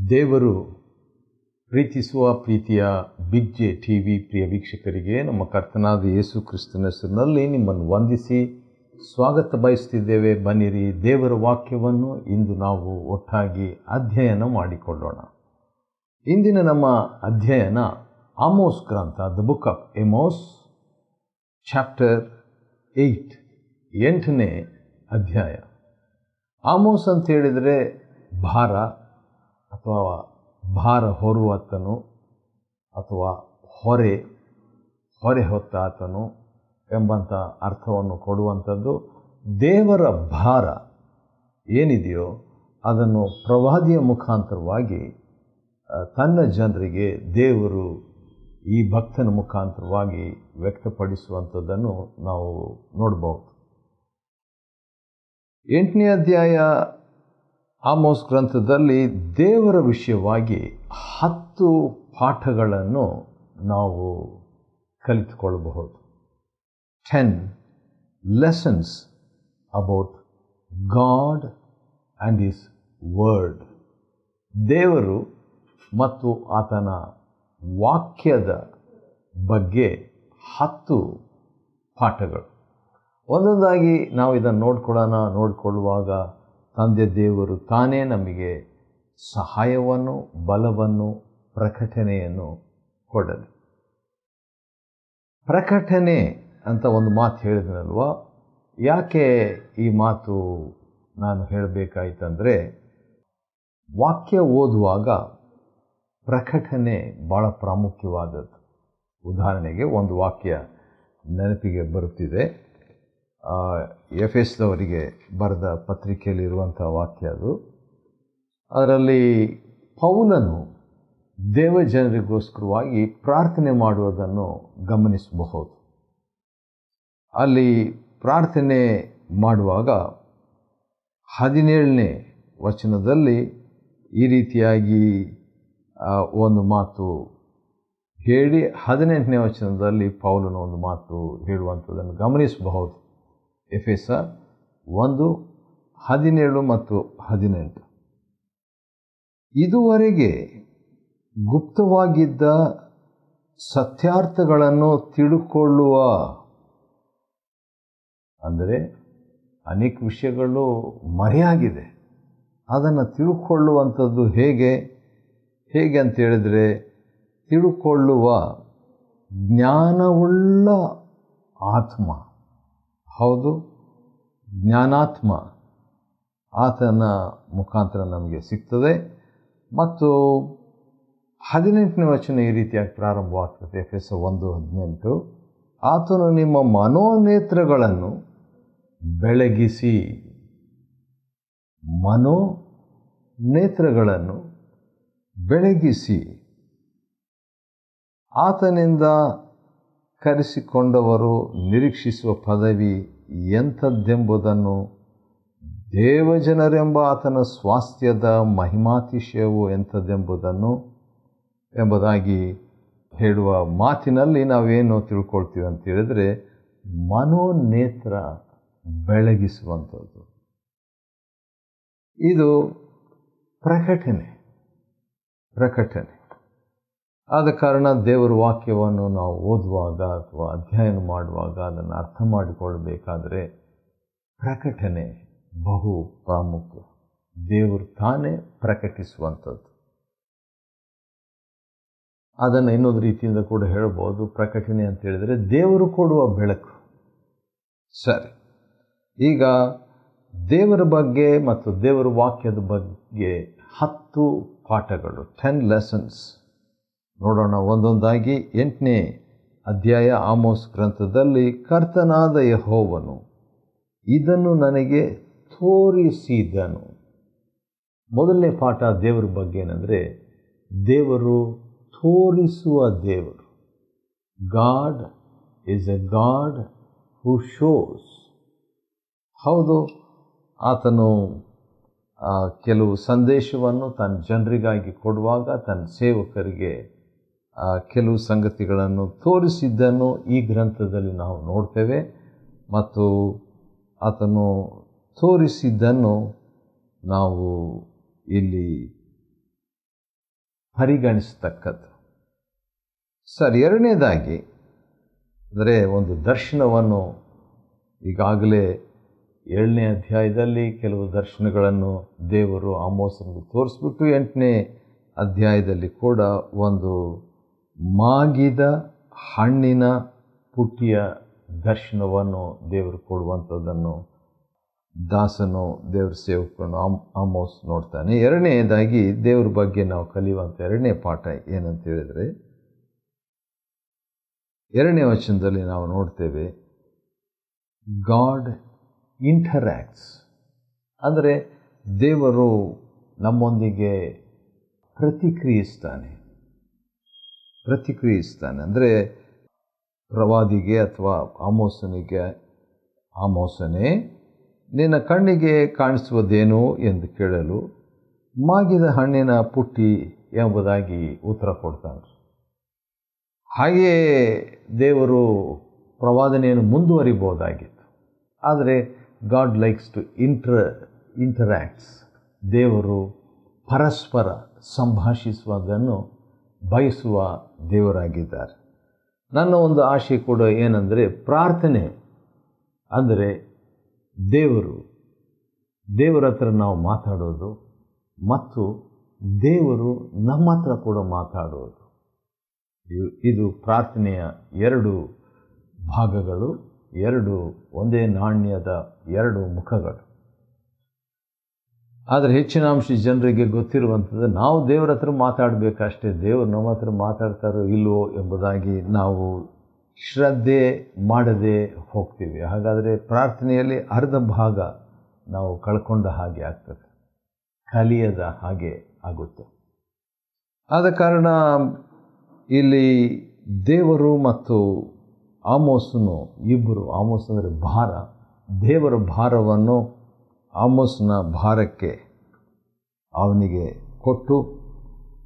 ದೇವರು ಪ್ರೀತಿಸುವ ಪ್ರೀತಿಯ ಬಿಗ್ ಜೆ ಟಿವಿ ಪ್ರಿಯ ವೀಕ್ಷಕರಿಗೆ ನಮ್ಮ ಕರ್ತನಾದ ಯೇಸು ಕ್ರಿಸ್ತನ ಹೆಸರಿನಲ್ಲಿ ನಿಮ್ಮನ್ನು ವಂದಿಸಿ ಸ್ವಾಗತ ಬಯಸುತ್ತಿದ್ದೇವೆ. ಬನ್ನಿರಿ, ದೇವರ ವಾಕ್ಯವನ್ನು ಇಂದು ನಾವು ಒಟ್ಟಾಗಿ ಅಧ್ಯಯನ ಮಾಡಿಕೊಳ್ಳೋಣ. ಇಂದಿನ ನಮ್ಮ ಅಧ್ಯಯನ ಆಮೋಸ್ ಗ್ರಂಥ, the book of Amos, chapter 8ನೇ ಅಧ್ಯಾಯ. ಆಮೋಸ್ ಅಂತ ಹೇಳಿದರೆ ಭಾರ ಅಥವಾ ಭಾರ ಹೊರುವಾತನು ಅಥವಾ ಹೊರೆ ಹೊತ್ತಾತನು ಎಂಬಂಥ ಅರ್ಥವನ್ನು ಕೊಡುವಂಥದ್ದು. ದೇವರ ಭಾರ ಏನಿದೆಯೋ ಅದನ್ನು ಪ್ರವಾದಿಯ ಮುಖಾಂತರವಾಗಿ ತನ್ನ ಜನರಿಗೆ ದೇವರು ಈ ಭಕ್ತನ ಮುಖಾಂತರವಾಗಿ ವ್ಯಕ್ತಪಡಿಸುವಂಥದ್ದನ್ನು ನಾವು ನೋಡ್ಬೋದು. 8ನೇ ಅಧ್ಯಾಯ ಆಮೋಸ್ ಗ್ರಂಥದಲ್ಲಿ ದೇವರ ವಿಷಯವಾಗಿ 10 ಪಾಠಗಳನ್ನು ನಾವು ಕಲಿತುಕೊಳ್ಳಬಹುದು. 10 lessons about God and His Word. ದೇವರು ಮತ್ತು ಆತನ ವಾಕ್ಯದ ಬಗ್ಗೆ 10 ಪಾಠಗಳು. ಒಂದೊಂದಾಗಿ ನಾವು ಇದನ್ನು ನೋಡಿಕೊಳ್ಳುವಾಗ ತಂದೆ ದೇವರು ತಾನೇ ನಮಗೆ ಸಹಾಯವನ್ನು, ಬಲವನ್ನು, ಪ್ರಕಟಣೆಯನ್ನು ಕೊಡಲಿ. ಪ್ರಕಟಣೆ ಅಂತ ಒಂದು ಮಾತು ಹೇಳಿದ್ನಲ್ವ, ಯಾಕೆ ಈ ಮಾತು ನಾನು ಹೇಳಬೇಕಾಯ್ತಂದರೆ, ವಾಕ್ಯ ಓದುವಾಗ ಪ್ರಕಟಣೆ ಭಾಳ ಪ್ರಾಮುಖ್ಯವಾದದ್ದು. ಉದಾಹರಣೆಗೆ ಒಂದು ವಾಕ್ಯ ನೆನಪಿಗೆ ಬರುತ್ತಿದೆ. ಎಫೆಸದವರಿಗೆ ಬರೆದ ಪತ್ರಿಕೆಯಲ್ಲಿರುವಂಥ ವಾಕ್ಯ ಅದು. ಅದರಲ್ಲಿ ಪೌಲನು ದೇವಜನರಿಗೋಸ್ಕರವಾಗಿ ಪ್ರಾರ್ಥನೆ ಮಾಡುವುದನ್ನು ಗಮನಿಸಬಹುದು. ಅಲ್ಲಿ ಪ್ರಾರ್ಥನೆ ಮಾಡುವಾಗ 17ನೇ ವಚನದಲ್ಲಿ ಈ ರೀತಿಯಾಗಿ ಒಂದು ಮಾತು ಹೇಳಿ 18ನೇ ವಚನದಲ್ಲಿ ಪೌಲನು ಒಂದು ಮಾತು ಹೇಳುವಂಥದ್ದನ್ನು ಗಮನಿಸಬಹುದು. ಎಫೆಸ 1:17 ಮತ್ತು 18. ಇದುವರೆಗೆ ಗುಪ್ತವಾಗಿದ್ದ ಸತ್ಯಾರ್ಥಗಳನ್ನು ತಿಳುಕೊಳ್ಳುವ, ಅಂದರೆ ಅನೇಕ ವಿಷಯಗಳು ಮರೆಯಾಗಿದೆ, ಅದನ್ನು ತಿಳ್ಕೊಳ್ಳುವಂಥದ್ದು ಹೇಗೆ ಅಂತ ಹೇಳಿದರೆ, ತಿಳ್ಕೊಳ್ಳುವ ಜ್ಞಾನವುಳ್ಳ ಆತ್ಮ, ಹೌದು, ಜ್ಞಾನಾತ್ಮ ಆತನ ಮುಖಾಂತರ ನಮಗೆ ಸಿಗ್ತದೆ. ಮತ್ತು 18ನೇ ವಚನ ಈ ರೀತಿಯಾಗಿ ಪ್ರಾರಂಭವಾಗ್ತದೆ. ಎಫೆಸ 1:18, ಆತನು ನಿಮ್ಮ ಮನೋನೇತ್ರಗಳನ್ನು ಬೆಳಗಿಸಿ, ಮನೋನೇತ್ರಗಳನ್ನು ಬೆಳಗಿಸಿ, ಆತನಿಂದ ಕರೆಸಿಕೊಂಡವರು ನಿರೀಕ್ಷಿಸುವ ಪದವಿ ಎಂಥದ್ದೆಂಬುದನ್ನು, ದೇವಜನರೆಂಬ ಆತನ ಸ್ವಾಸ್ಥ್ಯದ ಮಹಿಮಾತಿಶಯವು ಎಂಥದ್ದೆಂಬುದನ್ನು ಎಂಬುದಾಗಿ ಹೇಳುವ ಮಾತಿನಲ್ಲಿ ನಾವೇನು ತಿಳ್ಕೊಳ್ತೀವಿ ಅಂತ ಹೇಳಿದರೆ, ಮನೋನೇತ್ರ ಬೆಳಗಿಸುವಂಥದ್ದು. ಇದು ಪ್ರಕಟಣೆ. ಆದ ಕಾರಣ ದೇವರ ವಾಕ್ಯವನ್ನು ನಾವು ಓದುವಾಗ ಅಥವಾ ಅಧ್ಯಯನ ಮಾಡುವಾಗ ಅದನ್ನು ಅರ್ಥ ಮಾಡಿಕೊಳ್ಳಬೇಕಾದರೆ ಪ್ರಕಟಣೆ ಬಹು ಪ್ರಾಮುಖ್ಯ. ದೇವರು ತಾನೇ ಪ್ರಕಟಿಸುವಂಥದ್ದು. ಅದನ್ನು ಇನ್ನೊಂದು ರೀತಿಯಿಂದ ಕೂಡ ಹೇಳ್ಬೋದು. ಪ್ರಕಟಣೆ ಅಂತ ಹೇಳಿದರೆ ದೇವರು ಕೊಡುವ ಬೆಳಕು. ಸರಿ, ಈಗ ದೇವರ ಬಗ್ಗೆ ಮತ್ತು ದೇವರ ವಾಕ್ಯದ ಬಗ್ಗೆ 10 ಪಾಠಗಳು, 10 lessons ನೋಡೋಣ ಒಂದೊಂದಾಗಿ. 8ನೇ ಅಧ್ಯಾಯ ಆಮೋಸ್ ಗ್ರಂಥದಲ್ಲಿ, ಕರ್ತನಾದ ಯೆಹೋವನು ಇದನ್ನು ನನಗೆ ತೋರಿಸಿದನು. ಮೊದಲನೇ ಪಾಠ ದೇವರ ಬಗ್ಗೆ ಏನಂದರೆ, ದೇವರು ತೋರಿಸುವ ದೇವರು. God is A God who shows. ಹೌದು, ಆತನು ಕೆಲವು ಸಂದೇಶವನ್ನು ತನ್ನ ಜನರಿಗಾಗಿ ಕೊಡುವಾಗ ತನ್ನ ಸೇವಕರಿಗೆ ಕೆಲವು ಸಂಗತಿಗಳನ್ನು ತೋರಿಸಿದ್ದನ್ನು ಈ ಗ್ರಂಥದಲ್ಲಿ ನಾವು ನೋಡ್ತೇವೆ. ಮತ್ತು ಆತನು ತೋರಿಸಿದ್ದನ್ನು ನಾವು ಇಲ್ಲಿ ಪರಿಗಣಿಸ್ತಕ್ಕದ್ದು. ಸರ್, ಎರಡನೇದಾಗಿ ಅಂದರೆ ಒಂದು ದರ್ಶನವನ್ನು ಈಗಾಗಲೇ 7ನೇ ಅಧ್ಯಾಯದಲ್ಲಿ ಕೆಲವು ದರ್ಶನಗಳನ್ನು ದೇವರು ಆಮೋಸನಿಗೆ ತೋರಿಸ್ಬಿಟ್ಟು 8ನೇ ಅಧ್ಯಾಯದಲ್ಲಿ ಕೂಡ ಒಂದು ಮಾಗಿದ ಹಣ್ಣಿನ ಪುಟ್ಟಿಯ ದರ್ಶನವನ್ನು ದೇವರು ಕೊಡುವಂಥದ್ದನ್ನು ದಾಸನು ದೇವರ ಸೇವಕನು ಆಮೋಸ್ ನೋಡ್ತಾನೆ. ಎರಡನೇದಾಗಿ ದೇವ್ರ ಬಗ್ಗೆ ನಾವು ಕಲಿಯುವಂಥ ಎರಡನೇ ಪಾಠ ಏನಂತ ಹೇಳಿದರೆ, 2ನೇ ವಚನದಲ್ಲಿ ನಾವು ನೋಡ್ತೇವೆ, ಗಾಡ್ ಇಂಟರ್ಯಾಕ್ಟ್ಸ್, ಅಂದರೆ ದೇವರು ನಮ್ಮೊಂದಿಗೆ ಪ್ರತಿಕ್ರಿಯಿಸ್ತಾನೆ. ಅಂದರೆ ಪ್ರವಾದಿಗೆ ಅಥವಾ ಆಮೋಸನಿಗೆ, ಆಮೋಸನೇ ನಿನ್ನ ಕಣ್ಣಿಗೆ ಕಾಣಿಸುವುದೇನು ಎಂದು ಕೇಳಲು ಮಾಗಿದ ಹಣ್ಣಿನ ಪುಟ್ಟಿ ಎಂಬುದಾಗಿ ಉತ್ತರ ಕೊಡ್ತಾನೆ. ಹಾಗೆಯೇ ದೇವರು ಪ್ರವಾದನೆಯನ್ನು ಮುಂದುವರಿಬಹುದಾಗಿತ್ತು. ಆದರೆ ಗಾಡ್ ಲೈಕ್ಸ್ ಟು ಇಂಟರ್ಯಾಕ್ಟ್ಸ್, ದೇವರು ಪರಸ್ಪರ ಸಂಭಾಷಿಸುವುದನ್ನು ಬಯಸುವ ದೇವರಾಗಿದ್ದಾರೆ. ನನ್ನ ಒಂದು ಆಶೆ ಕೂಡ ಏನಂದರೆ, ಪ್ರಾರ್ಥನೆ ಅಂದರೆ ದೇವರ ಹತ್ರ ನಾವು ಮಾತಾಡೋದು ಮತ್ತು ದೇವರು ನಮ್ಮ ಹತ್ರ ಕೂಡ ಮಾತಾಡೋದು. ಇದು ಪ್ರಾರ್ಥನೆಯ 2 ಭಾಗಗಳು, ಒಂದೇ ನಾಣ್ಯದ 2 ಮುಖಗಳು. ಆದರೆ ಹೆಚ್ಚಿನ ಅಂಶ ಜನರಿಗೆ ಗೊತ್ತಿರುವಂಥದ್ದು, ನಾವು ದೇವರ ಹತ್ರ ಮಾತಾಡಬೇಕಷ್ಟೇ, ದೇವರು ನಮ್ಮ ಹತ್ರ ಮಾತಾಡ್ತಾರೋ ಇಲ್ವೋ ಎಂಬುದಾಗಿ ನಾವು ಶ್ರದ್ಧೆ ಮಾಡದೆ ಹೋಗ್ತೀವಿ. ಹಾಗಾದರೆ ಪ್ರಾರ್ಥನೆಯಲ್ಲಿ ಅರ್ಧ ಭಾಗ ನಾವು ಕಳ್ಕೊಂಡ ಹಾಗೆ ಆಗ್ತದೆ, ಕಲಿಯದ ಹಾಗೆ ಆಗುತ್ತೆ. ಆದ ಕಾರಣ ಇಲ್ಲಿ ದೇವರು ಮತ್ತು ಆಮೋಸನು ಇಬ್ಬರು, ಆಮೋಸ್ ಅಂದರೆ ಭಾರ, ದೇವರ ಭಾರವನ್ನು ಆಮೋಸನ ಭಾರಕ್ಕೆ ಅವನಿಗೆ ಕೊಟ್ಟು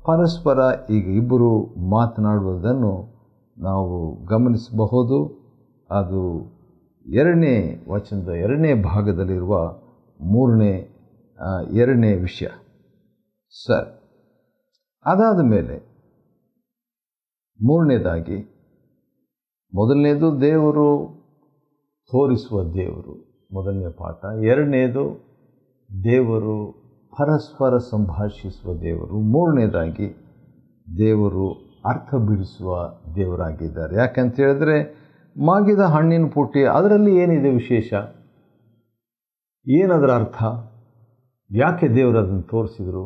ಪರಸ್ಪರ ಈಗ ಇಬ್ಬರು ಮಾತನಾಡುವುದನ್ನು ನಾವು ಗಮನಿಸಬಹುದು. ಅದು 2ನೇ ವಚನದ 2ನೇ ಭಾಗದಲ್ಲಿರುವ 2ನೇ ವಿಷಯ. ಸರ್, ಅದಾದ ಮೇಲೆ 3ನೇದಾಗಿ, ಮೊದಲನೇದು ದೇವರು ತೋರಿಸುವ ದೇವರು, ಮೊದಲನೇ ಪಾಠ. 2ನೇದು ದೇವರು ಪರಸ್ಪರ ಸಂಭಾಷಿಸುವ ದೇವರು. 3ನೇದಾಗಿ ದೇವರು ಅರ್ಥ ಬಿಡಿಸುವ ದೇವರಾಗಿದ್ದಾರೆ. ಯಾಕಂತ ಹೇಳಿದ್ರೆ, ಮಾಗಿದ ಹಣ್ಣಿನ ಪುಟ್ಟಿ, ಅದರಲ್ಲಿ ಏನಿದೆ ವಿಶೇಷ, ಏನದರ ಅರ್ಥ, ಯಾಕೆ ದೇವರು ಅದನ್ನು ತೋರಿಸಿದರು,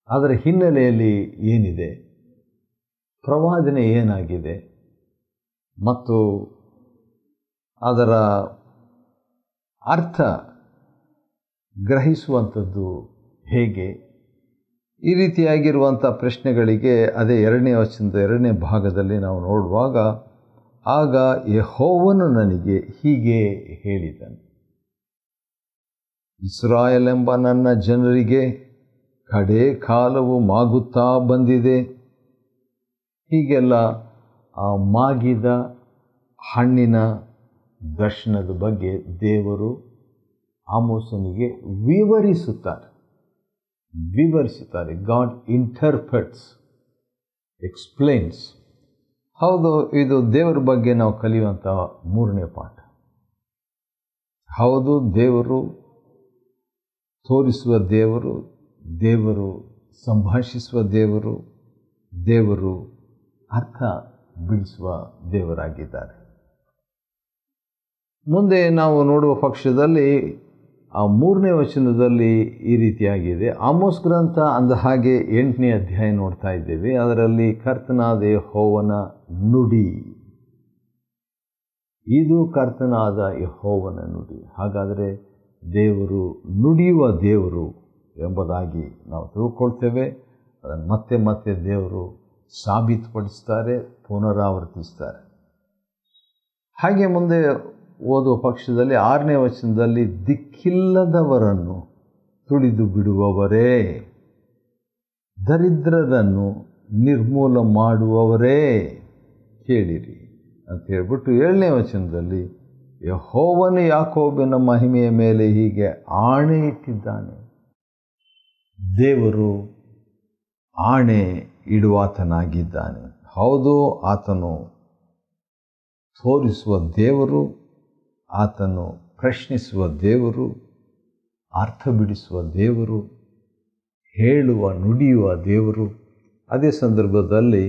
ಅದರ ಹಿನ್ನೆಲೆಯಲ್ಲಿ ಏನಿದೆ, ಪ್ರವಾದನೆ ಏನಾಗಿದೆ ಮತ್ತು ಅದರ ಅರ್ಥ ಗ್ರಹಿಸುವಂಥದ್ದು ಹೇಗೆ, ಈ ರೀತಿಯಾಗಿರುವಂಥ ಪ್ರಶ್ನೆಗಳಿಗೆ ಅದೇ 2ನೇ ವಚನದ 2ನೇ ಭಾಗದಲ್ಲಿ ನಾವು ನೋಡುವಾಗ, ಆಗ ಯೆಹೋವನು ನನಗೆ ಹೀಗೆ ಹೇಳಿದನು, ಇಸ್ರಾಯೇಲ್ ಎಂಬ ನನ್ನ ಜನರಿಗೆ ಕಡೆ ಕಾಲವು ಮಾಗುತ್ತಾ ಬಂದಿದೆ. ಹೀಗೆಲ್ಲ ಆ ಮಾಗಿದ ಹಣ್ಣಿನ ದರ್ಶನದ ಬಗ್ಗೆ ದೇವರು ಆಮೋಸನಿಗೆ ವಿವರಿಸುತ್ತಾರೆ. God interprets, explains. ಹೌದು, ಇದು ದೇವರ ಬಗ್ಗೆ ನಾವು ಕಲಿಯುವಂತಹ 3ನೇ ಪಾಠ. ಹೌದು, ದೇವರು ತೋರಿಸುವ ದೇವರು, ದೇವರು ಸಂಭಾಷಿಸುವ ದೇವರು, ದೇವರು ಅರ್ಥ ಬಿಡಿಸುವ ದೇವರಾಗಿದ್ದಾರೆ. ಮುಂದೆ ನಾವು ನೋಡುವ ಪಕ್ಷದಲ್ಲಿ ಆ 3ನೇ ವಚನದಲ್ಲಿ ಈ ರೀತಿಯಾಗಿದೆ. ಆಮೋಸ್ ಗ್ರಂಥ ಅಂದ ಹಾಗೆ 8ನೇ ಅಧ್ಯಾಯ ನೋಡ್ತಾ ಇದ್ದೇವೆ. ಅದರಲ್ಲಿ ಕರ್ತನಾದ ಯೆಹೋವನ ನುಡಿ, ಇದು ಕರ್ತನಾದ ಯೆಹೋವನ ನುಡಿ. ಹಾಗಾದರೆ ದೇವರು ನುಡಿಯುವ ದೇವರು ಎಂಬುದಾಗಿ ನಾವು ತಿಳ್ಕೊಳ್ತೇವೆ. ಅದನ್ನು ಮತ್ತೆ ಮತ್ತೆ ದೇವರು ಸಾಬೀತುಪಡಿಸ್ತಾರೆ, ಪುನರಾವರ್ತಿಸ್ತಾರೆ. ಹಾಗೆ ಮುಂದೆ ಓದುವ ಪಕ್ಷದಲ್ಲಿ 6ನೇ ವಚನದಲ್ಲಿ, ದಿಕ್ಕಿಲ್ಲದವರನ್ನು ತುಳಿದು ಬಿಡುವವರೇ, ದರಿದ್ರರನ್ನು ನಿರ್ಮೂಲ ಮಾಡುವವರೇ ಕೇಳಿರಿ ಅಂತ ಹೇಳ್ಬಿಟ್ಟು 7ನೇ ವಚನದಲ್ಲಿ, ಯೆಹೋವನು ಯಾಕೋಬನ ಮಹಿಮೆಯ ಮೇಲೆ ಹೀಗೆ ಆಣೆ ಇಟ್ಟಿದ್ದಾನೆ. ದೇವರು ಆಣೆ ಇಡುವಾತನಾಗಿದ್ದಾನೆ. ಹೌದು, ಆತನು ತೋರಿಸುವ ದೇವರು, ಆತನು ಪ್ರಶ್ನಿಸುವ ದೇವರು, ಅರ್ಥ ಬಿಡಿಸುವ ದೇವರು, ಹೇಳುವ ನುಡಿಯುವ ದೇವರು. ಅದೇ ಸಂದರ್ಭದಲ್ಲಿ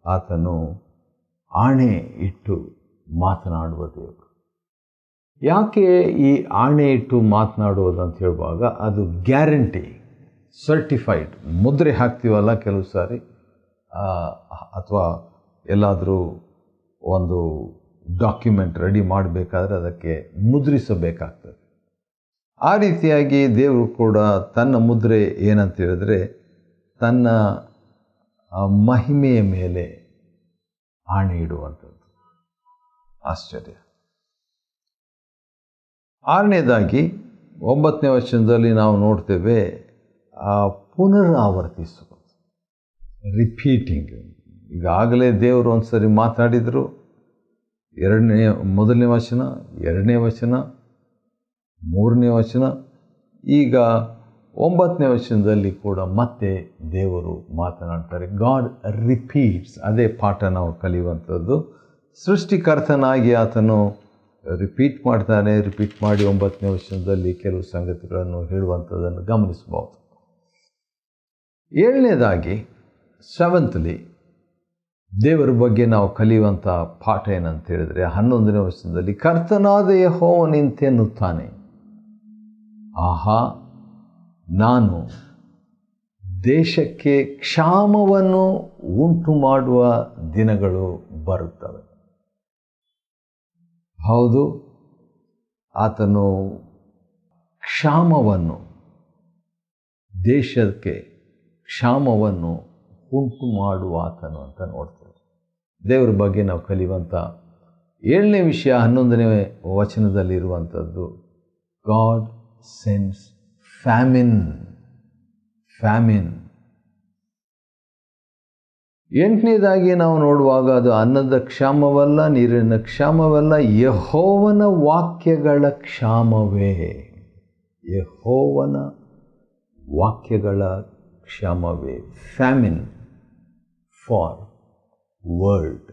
ಆತನು ಆಣೆ ಇಟ್ಟು ಮಾತನಾಡುವ ದೇವರು. ಯಾಕೆ ಈ ಆಣೆ ಇಟ್ಟು ಮಾತನಾಡುವುದು ಅಂತ ಹೇಳುವಾಗ ಅದು ಗ್ಯಾರಂಟಿ, ಸರ್ಟಿಫೈಡ್, ಮುದ್ರೆ ಹಾಕ್ತೀವಲ್ಲ ಕೆಲವು ಸಾರಿ, ಅಥವಾ ಎಲ್ಲಾದರೂ ಒಂದು ಡಾಕ್ಯುಮೆಂಟ್ ರೆಡಿ ಮಾಡಬೇಕಾದ್ರೆ ಅದಕ್ಕೆ ಮುದ್ರಿಸಬೇಕಾಗ್ತದೆ. ಆ ರೀತಿಯಾಗಿ ದೇವರು ಕೂಡ ತನ್ನ ಮುದ್ರೆ ಏನಂತ ಹೇಳಿದ್ರೆ ತನ್ನ ಮಹಿಮೆಯ ಮೇಲೆ ಆಣೆ ಇಡುವಂಥದ್ದು. ಆಶ್ಚರ್ಯ. 6ನೇದಾಗಿ 9ನೇ ವಚನದಲ್ಲಿ ನಾವು ನೋಡ್ತೇವೆ ಪುನರಾವರ್ತಿಸುವುದು, ರಿಪೀಟಿಂಗ್. ಈಗಾಗಲೇ ದೇವರು ಒಂದು ಸರಿ ಮಾತಾಡಿದರು, ಮೊದಲನೇ ವಚನ, 2ನೇ ವಚನ, 3ನೇ ವಚನ, ಈಗ 9ನೇ ವಚನದಲ್ಲಿ ಕೂಡ ಮತ್ತೆ ದೇವರು ಮಾತನಾಡ್ತಾರೆ. God repeats. ಅದೇ ಪಾಠ ನಾವು ಕಲಿಯುವಂಥದ್ದು. ಸೃಷ್ಟಿಕರ್ತನಾಗಿ ಆತನು ರಿಪೀಟ್ ಮಾಡ್ತಾನೆ. ರಿಪೀಟ್ ಮಾಡಿ 9ನೇ ವಚನದಲ್ಲಿ ಕೆಲವು ಸಂಗತಿಗಳನ್ನು ಹೇಳುವಂಥದ್ದನ್ನು ಗಮನಿಸಬಹುದು. 7ನೇದಾಗಿ 7th ದೇವರ ಬಗ್ಗೆ ನಾವು ಕಲಿಯುವಂಥ ಪಾಠ ಏನಂತ ಹೇಳಿದರೆ 11ನೇ ವಚನದಲ್ಲಿ ಕರ್ತನಾದ ಯೆಹೋವನಿಂತೆನ್ನುತ್ತಾನೆ, ಆಹಾ, ನಾನು ದೇಶಕ್ಕೆ ಕ್ಷಾಮವನ್ನು ಉಂಟು ಮಾಡುವ ದಿನಗಳು ಬರುತ್ತವೆ. ಹೌದು, ಆತನು ಕ್ಷಾಮವನ್ನು, ದೇಶಕ್ಕೆ ಕ್ಷಾಮವನ್ನು ಉಂಟು ಮಾಡುವ ಆತನು ಅಂತ ನೋಡ್ತೇವೆ. ದೇವರ ಬಗ್ಗೆ ನಾವು ಕಲಿಯುವಂಥ 7ನೇ ವಿಷಯ 11ನೇ ವಚನದಲ್ಲಿರುವಂಥದ್ದು, ಗಾಡ್ ಸೆಂಡ್ಸ್ ಫ್ಯಾಮಿನ್. 8ನೇದಾಗಿ ನಾವು ನೋಡುವಾಗ ಅದು ಅನ್ನದ ಕ್ಷಾಮವಲ್ಲ, ನೀರಿನ ಕ್ಷಾಮವಲ್ಲ, ಯೆಹೋವನ ವಾಕ್ಯಗಳ ಕ್ಷಾಮವೇ. ಯೆಹೋವನ ವಾಕ್ಯಗಳ ಕ್ಷಾಮವೇ. Famine for world.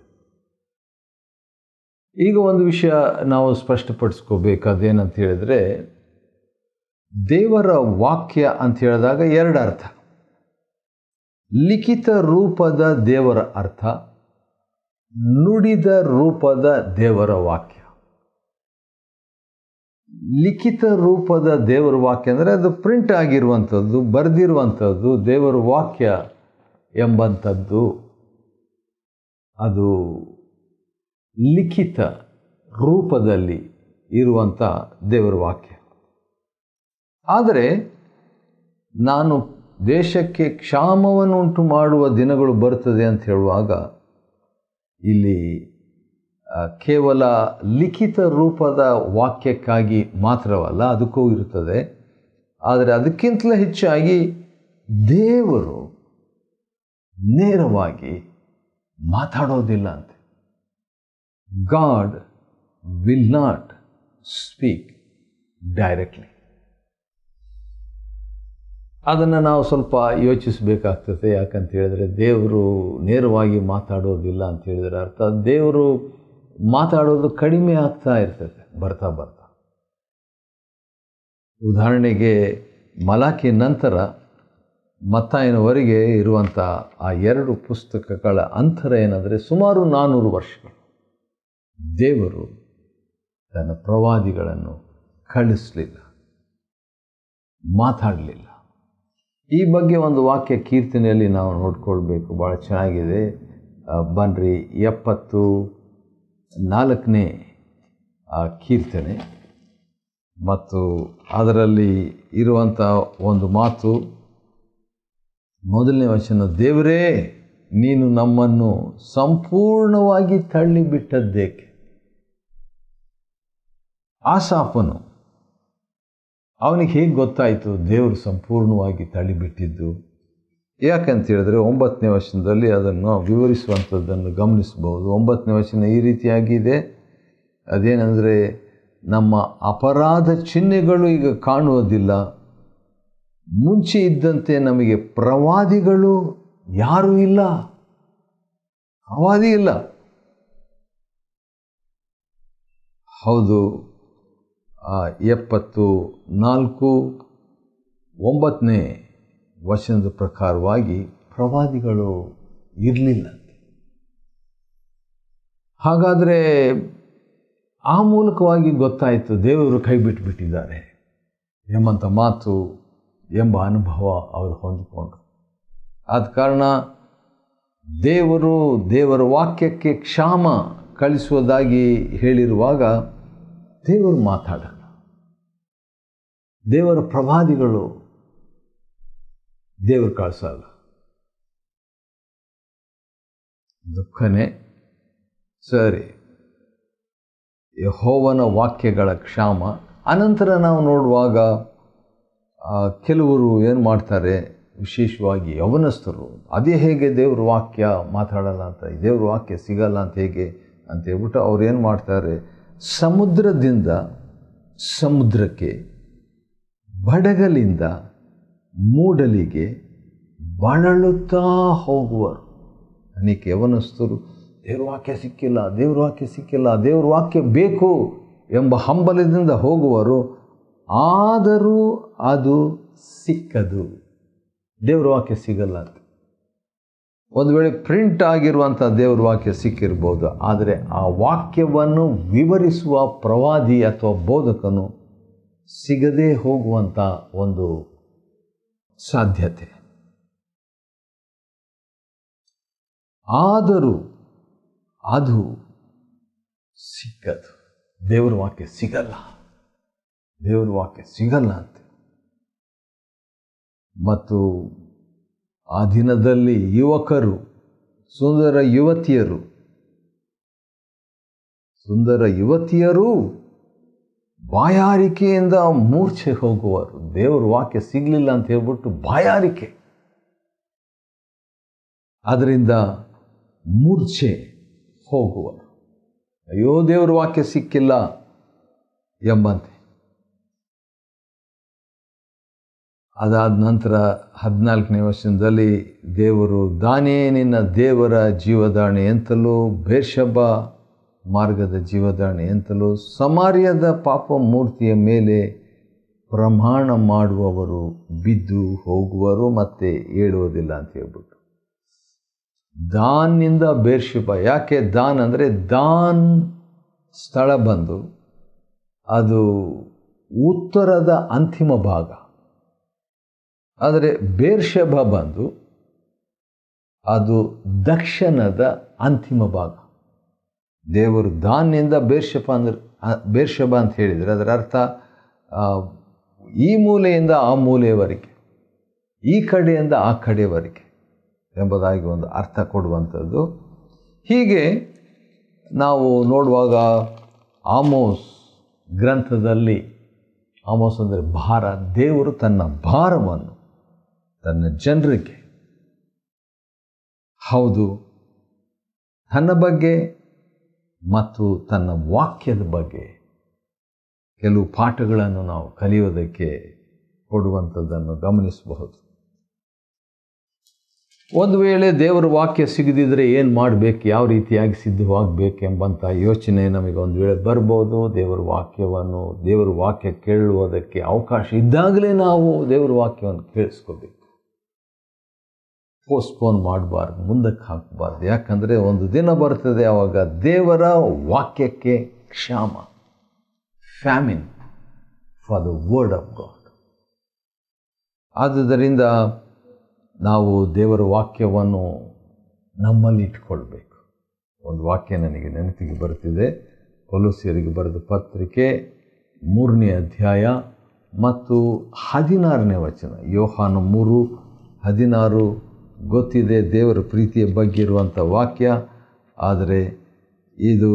ಈಗ ಒಂದು ವಿಷಯ ನಾವು ಸ್ಪಷ್ಟಪಡಿಸ್ಕೋಬೇಕಾದೇನಂತ ಹೇಳಿದ್ರೆ, ದೇವರ ವಾಕ್ಯ ಅಂತ ಹೇಳಿದಾಗ 2 ಅರ್ಥ. ಲಿಖಿತ ರೂಪದ ದೇವರ ಅರ್ಥ, ನುಡಿದ ರೂಪದ ದೇವರ ವಾಕ್ಯ. ಲಿಖಿತ ರೂಪದ ದೇವರ ವಾಕ್ಯ ಅಂದರೆ ಅದು ಪ್ರಿಂಟ್ ಆಗಿರುವಂಥದ್ದು, ಬರೆದಿರುವಂಥದ್ದು. ದೇವರ ವಾಕ್ಯ ಎಂಬಂಥದ್ದು ಅದು ಲಿಖಿತ ರೂಪದಲ್ಲಿ ಇರುವಂಥ ದೇವರ ವಾಕ್ಯ. ಆದರೆ ನಾನು ದೇಶಕ್ಕೆ ಕ್ಷಾಮವನ್ನು ಉಂಟು ಮಾಡುವ ದಿನಗಳು ಬರ್ತದೆ ಅಂತ ಹೇಳುವಾಗ ಇಲ್ಲಿ ಕೇವಲ ಲಿಖಿತ ರೂಪದ ವಾಕ್ಯಕ್ಕಾಗಿ ಮಾತ್ರವಲ್ಲ, ಅದಕ್ಕೂ ಇರುತ್ತದೆ. ಆದರೆ ಅದಕ್ಕಿಂತಲೂ ಹೆಚ್ಚಾಗಿ ದೇವರು ನೇರವಾಗಿ ಮಾತಾಡೋದಿಲ್ಲ ಅಂತೆ. God will not speak directly. ಅದನ್ನು ನಾವು ಸ್ವಲ್ಪ ಯೋಚಿಸಬೇಕಾಗ್ತದೆ. ಯಾಕಂತ ಹೇಳಿದ್ರೆ ದೇವರು ನೇರವಾಗಿ ಮಾತಾಡೋದಿಲ್ಲ ಅಂತ ಹೇಳಿದರೆ ಅರ್ಥ ದೇವರು ಮಾತಾಡೋದು ಕಡಿಮೆ ಆಗ್ತಾ ಇರ್ತದೆ ಬರ್ತಾ ಬರ್ತಾ. ಉದಾಹರಣೆಗೆ ಮಲಾಕಿ ನಂತರ ಮತ್ತಾಯನವರೆಗೆ ಇರುವಂಥ ಆ 2 ಪುಸ್ತಕಗಳ ಅಂತರ ಏನಂದರೆ ಸುಮಾರು 400 ವರ್ಷಗಳು. ದೇವರು ತನ್ನ ಪ್ರವಾದಿಗಳನ್ನು ಕಳಿಸಲಿಲ್ಲ, ಮಾತಾಡಲಿಲ್ಲ. ಈ ಬಗ್ಗೆ ಒಂದು ವಾಕ್ಯ ಕೀರ್ತನೆಯಲ್ಲಿ ನಾವು ನೋಡ್ಕೊಳ್ಬೇಕು, ಭಾಳ ಚೆನ್ನಾಗಿದೆ. ಬನ್ರಿ 74ನೇ ಕೀರ್ತನೆ ಮತ್ತು ಅದರಲ್ಲಿ ಇರುವಂಥ ಒಂದು ಮಾತು, ಮೊದಲನೇ ವಚನ, ದೇವರೇ ನೀನು ನಮ್ಮನ್ನು ಸಂಪೂರ್ಣವಾಗಿ ತಳ್ಳಿಬಿಟ್ಟದ್ದೇಕೆ. ಆಸಾಫನು ಅವನಿಗೆ ಹೇಗೆ ಗೊತ್ತಾಯಿತು ದೇವರು ಸಂಪೂರ್ಣವಾಗಿ ತಳ್ಳಿಬಿಟ್ಟಿದ್ದು? ಯಾಕಂತ ಹೇಳಿದ್ರೆ 9ನೇ ವಚನದಲ್ಲಿ ಅದನ್ನು ವಿವರಿಸುವಂಥದ್ದನ್ನು ಗಮನಿಸಬಹುದು. 9ನೇ ವಚನ ಈ ರೀತಿಯಾಗಿದೆ. ಅದೇನೆಂದರೆ, ನಮ್ಮ ಅಪರಾಧ ಚಿಹ್ನೆಗಳು ಈಗ ಕಾಣುವುದಿಲ್ಲ, ಮುಂಚೆ ಇದ್ದಂತೆ ನಮಗೆ ಪ್ರವಾದಿಗಳು ಯಾರೂ ಇಲ್ಲ. ಪ್ರವಾದಿ ಇಲ್ಲ. ಹೌದು, 74:9 ವಚನದ ಪ್ರಕಾರವಾಗಿ ಪ್ರವಾದಿಗಳು ಇರಲಿಲ್ಲ. ಹಾಗಾದರೆ ಆ ಮೂಲಕವಾಗಿ ಗೊತ್ತಾಯಿತು ದೇವರು ಕೈ ಬಿಟ್ಟುಬಿಟ್ಟಿದ್ದಾರೆ ಎಂಬಂಥ ಮಾತು ಎಂಬ ಅನುಭವ ಅವರು ಹೊಂದಿಕೊಂಡ್ರು. ಆದ ಕಾರಣ ದೇವರ ವಾಕ್ಯಕ್ಕೆ ಕ್ಷಾಮ ಕಳಿಸುವುದಾಗಿ ಹೇಳಿರುವಾಗ ದೇವರು ಮಾತಾಡಲ್ಲ. ದೇವರ ಪ್ರವಾದಿಗಳು ದೇವರು ಕಳಿಸಲ್ಲ. ದುಃಖನೇ. ಸರಿ, ಯೆಹೋವನ ವಾಕ್ಯಗಳ ಕ್ಷಾಮ. ಅನಂತರ ನಾವು ನೋಡುವಾಗ ಕೆಲವರು ಏನು ಮಾಡ್ತಾರೆ, ವಿಶೇಷವಾಗಿ ಯವನಸ್ಥರು, ಅದೇ ಹೇಗೆ ದೇವ್ರ ವಾಕ್ಯ ಮಾತಾಡಲ್ಲ ಅಂತ, ದೇವ್ರ ವಾಕ್ಯ ಸಿಗಲ್ಲ ಅಂತ ಹೇಗೆ ಅಂತ ಹೇಳ್ಬಿಟ್ಟು ಅವ್ರು ಏನು ಮಾಡ್ತಾರೆ, ಸಮುದ್ರದಿಂದ ಸಮುದ್ರಕ್ಕೆ, ಬಡಗಲಿಂದ ಮೂಡಲಿಗೆ ಬಳಲುತ್ತಾ ಹೋಗುವರು. ಅನೇಕ ಯವನಸ್ಥರು ದೇವ್ರ ವಾಕ್ಯ ಸಿಕ್ಕಿಲ್ಲ, ದೇವ್ರ ವಾಕ್ಯ ಸಿಕ್ಕಿಲ್ಲ, ದೇವ್ರ ವಾಕ್ಯ ಬೇಕು ಎಂಬ ಹಂಬಲದಿಂದ ಹೋಗುವರು. ಆದರೂ ಅದು ಸಿಕ್ಕದು, ದೇವ್ರ ವಾಕ್ಯ ಸಿಗಲ್ಲ ಅಂತ. ಒಂದು ವೇಳೆ ಪ್ರಿಂಟ್ ಆಗಿರುವಂಥ ದೇವ್ರ ವಾಕ್ಯ ಸಿಕ್ಕಿರ್ಬೋದು, ಆದರೆ ಆ ವಾಕ್ಯವನ್ನು ವಿವರಿಸುವ ಪ್ರವಾದಿ ಅಥವಾ ಬೋಧಕನು ಸಿಗದೇ ಹೋಗುವಂಥ ಒಂದು ಸಾಧ್ಯತೆ. ಆದರೂ ಅದು ಸಿಕ್ಕದು, ದೇವ್ರ ವಾಕ್ಯ ಸಿಗಲ್ಲ, ದೇವ್ರ ವಾಕ್ಯ ಸಿಗಲ್ಲ ಅಂತ. ಮತ್ತು ಆ ದಿನದಲ್ಲಿ ಯುವಕರು, ಸುಂದರ ಯುವತಿಯರು ಬಾಯಾರಿಕೆಯಿಂದ ಮೂರ್ಛೆ ಹೋಗುವರು. ದೇವ್ರ ವಾಕ್ಯ ಸಿಗಲಿಲ್ಲ ಅಂತ ಹೇಳ್ಬಿಟ್ಟು ಬಾಯಾರಿಕೆ, ಅದರಿಂದ ಮೂರ್ಛೆ ಹೋಗುವರು. ಅಯ್ಯೋ, ದೇವ್ರ ವಾಕ್ಯ ಸಿಕ್ಕಿಲ್ಲ ಎಂಬಂತೆ. ಅದಾದ ನಂತರ 14ನೇ ವಚನದಲ್ಲಿ ದೇವರು, ದಾನಿಯೇಲನ ದೇವರ ಜೀವದಾಣೆ ಎಂತಲೂ, ಬೇರ್ಷೆಬ ಮಾರ್ಗದ ಜೀವದಾಣೆ ಎಂತಲೂ, ಸಮಾರ್ಯದ ಪಾಪ ಮೂರ್ತಿಯ ಮೇಲೆ ಪ್ರಮಾಣ ಮಾಡುವವರು ಬಿದ್ದು ಹೋಗುವರು ಮತ್ತೆ ಏಳುವುದಿಲ್ಲ ಅಂತ ಹೇಳ್ಬಿಟ್ಟು. ದಾನ್ನಿಂದ ಬೇರ್ಷೆಬ. ಯಾಕೆ ದಾನ್ ಅಂದರೆ, ದಾನ್ ಸ್ಥಳ ಬಂದು ಅದು ಉತ್ತರದ ಅಂತಿಮ ಭಾಗ, ಆದರೆ ಬೇರ್ಷೆಬ ಬಂದು ಅದು ದಕ್ಷಿಣದ ಅಂತಿಮ ಭಾಗ. ದೇವರು ದಾನ್ನಿಂದ ಬೇರ್ಷೆಬ ಅಂತ ಹೇಳಿದರೆ ಅದರ ಅರ್ಥ ಈ ಮೂಲೆಯಿಂದ ಆ ಮೂಲೆಯವರೆಗೆ, ಈ ಕಡೆಯಿಂದ ಆ ಕಡೆಯವರೆಗೆ ಎಂಬುದಾಗಿ ಒಂದು ಅರ್ಥ ಕೊಡುವಂಥದ್ದು. ಹೀಗೆ ನಾವು ನೋಡುವಾಗ ಆಮೋಸ್ ಗ್ರಂಥದಲ್ಲಿ, ಆಮೋಸ್ ಅಂದರೆ ಭಾರ, ದೇವರು ತನ್ನ ಭಾರವನ್ನು ತನ್ನ ಜನರಿಗೆ, ಹೌದು, ತನ್ನ ಬಗ್ಗೆ ಮತ್ತು ತನ್ನ ವಾಕ್ಯದ ಬಗ್ಗೆ ಕೆಲವು ಪಾಠಗಳನ್ನು ನಾವು ಕಲಿಯೋದಕ್ಕೆ ಕೊಡುವಂಥದ್ದನ್ನು ಗಮನಿಸಬಹುದು. ಒಂದು ವೇಳೆ ದೇವರ ವಾಕ್ಯ ಸಿಗದಿದ್ದರೆ ಏನು ಮಾಡಬೇಕು, ಯಾವ ರೀತಿಯಾಗಿ ಸಿದ್ಧವಾಗಬೇಕು ಎಂಬಂಥ ಯೋಚನೆ ನಮಗೆ ಒಂದು ವೇಳೆ ಬರ್ಬೋದು. ದೇವರ ವಾಕ್ಯ ಕೇಳುವುದಕ್ಕೆ ಅವಕಾಶ ಇದ್ದಾಗಲೇ ನಾವು ದೇವರ ವಾಕ್ಯವನ್ನು ಕೇಳಿಸ್ಕೋಬೇಕು. ಪೋಸ್ಟ್ಪೋನ್ ಮಾಡಬಾರ್ದು, ಮುಂದಕ್ಕೆ ಹಾಕಬಾರ್ದು. ಯಾಕಂದರೆ ಒಂದು ದಿನ ಬರ್ತದೆ ಆವಾಗ ದೇವರ ವಾಕ್ಯಕ್ಕೆ ಕ್ಷಾಮ, famine for the word of god. ಆದುದರಿಂದ ನಾವು ದೇವರ ವಾಕ್ಯವನ್ನು ನಮ್ಮಲ್ಲಿ ಇಟ್ಕೊಳ್ಬೇಕು. ಒಂದು ವಾಕ್ಯ ನನಗೆ ನೆನಪಿಗೆ ಬರುತ್ತಿದೆ, ಕೊಲೋಸ್ಯರಿಗೆ ಬರೆದ ಪತ್ರಿಕೆ 3ನೇ ಅಧ್ಯಾಯ ಮತ್ತು 16ನೇ ವಚನ. ಯೋಹಾನ 3:16 ಗೊತ್ತಿದೆ, ದೇವರ ಪ್ರೀತಿಯ ಬಗ್ಗೆ ಇರುವಂಥ ವಾಕ್ಯ. ಆದರೆ ಇದು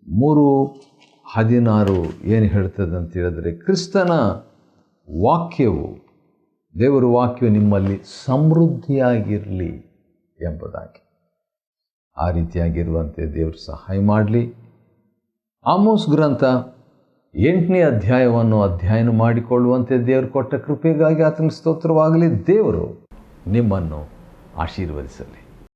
3:16 ಏನು ಹೇಳ್ತದೆ ಅಂತ ಹೇಳಿದ್ರೆ, ಕ್ರಿಸ್ತನ ವಾಕ್ಯವು, ದೇವರ ವಾಕ್ಯವು ನಿಮ್ಮಲ್ಲಿ ಸಮೃದ್ಧಿಯಾಗಿರಲಿ ಎಂಬುದಾಗಿ. ಆ ರೀತಿಯಾಗಿರುವಂತೆ ದೇವರು ಸಹಾಯ ಮಾಡಲಿ. ಆಮೋಸ್ ಗ್ರಂಥ 8ನೇ ಅಧ್ಯಾಯವನ್ನು ಅಧ್ಯಯನ ಮಾಡಿಕೊಳ್ಳುವಂತೆ ದೇವರು ಕೊಟ್ಟ ಕೃಪೆಗಾಗಿ ಆತನ ಸ್ತೋತ್ರವಾಗಲಿ. ದೇವರು ನಿಮ್ಮನ್ನು ಆಶೀರ್ವದಿಸಲಿ.